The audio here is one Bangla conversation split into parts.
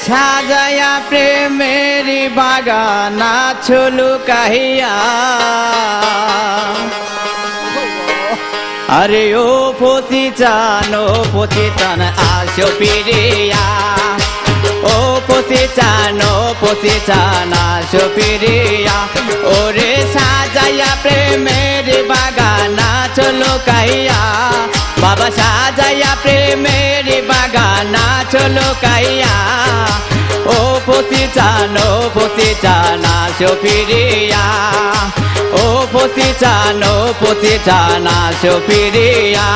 সাজায়া প্রেমের বাগান আছো লুকাইয়া আরে ও পতিচান আসো ফিরিয়া ও পতিচান আসো ফিরিয়া ওরে সাজায়া প্রেমের বাগান আছো লুকাইয়া বাবা সাজায়া প্রেমের বাগান আছো লুকাইয়া ও পতিচান আসো ফিরিয়া ও পতিচান আসো ফিরিয়া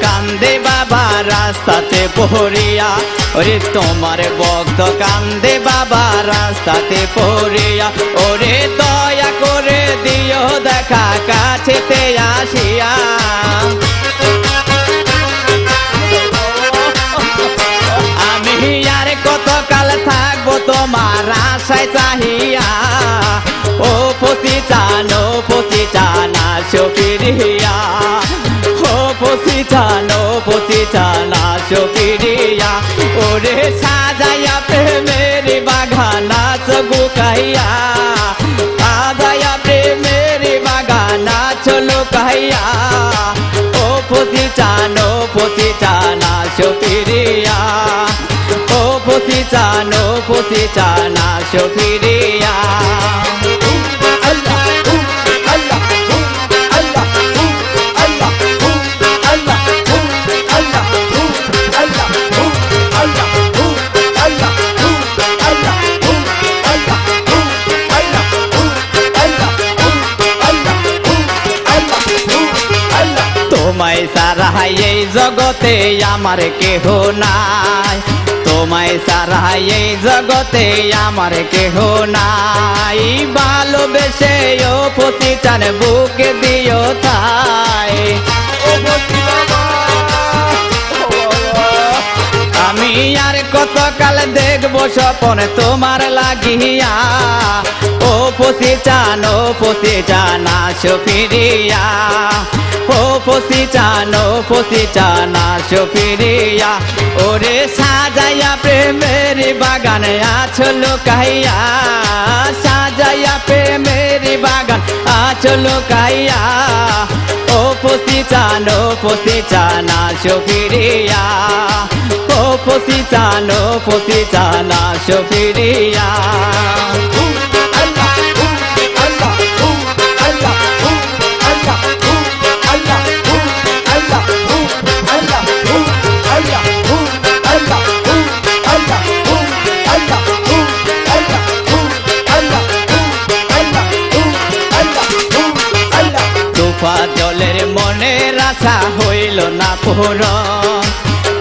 কান্দে বাবা রাস্তাতে পড়িয়া ওরে তোমার ভক্ত কান্দে বাবা রাস্তাতে পড়িয়া ওরে দয়া করে দিও দেখা কাছেতে আসিয়া আমি আর কতকাল থাকবো তোমার আশায় চাহিয়া ও পতিচান আসো ফিরিয়া পতিচান আসো ফিরিয়া ওরে সাজায়া প্রেমের বাগান আছো লুকাইয়া সাজায়া প্রেমের বাগান আছো লুকাইয়া ও পতিচান আসো ফিরিয়া ও পতিচান আসো ফিরিয়া তোমায় সারা এই জগতে আমার কেহ নাই তোমায় সারা এই জগতে আমার কেহ নাই ভালোবেসে ও পতিচান বুকে দিও তাই আমি আর কতকাল দেখবো স্বপন তোমার লাগিয়া ও পতিচান আসো ফিরিয়া ও পতিচান আসো ফিরিয়া ওরে সাজায়া প্রেমের বাগান আছো লুকাইয়া সাজায়া প্রেমের বাগান আছো লুকাইয়া ও পতিচান আসো ফিরিয়া ও পতিচান আসো ফিরিয়া তোফা জলের মনের আশা হইল না পূরণ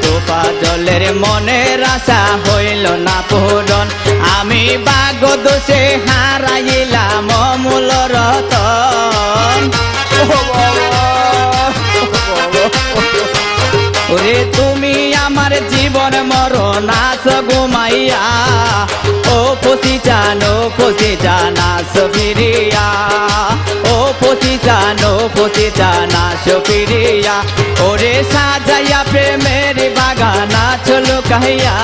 তোফা জলের মনের আশা হইল না পূরণ আমি ভাগ্য দোষে হারাইলাম অমূল্য রতন ওরে তুমি আমার জীবন মরণ আছো ঘুমাইয়া ও পতিচান আসো ফিরিয়া ও পতিচান আসো ফিরিয়া ওরে সাজায়া প্রেমের বাগান আছো লুকাইয়া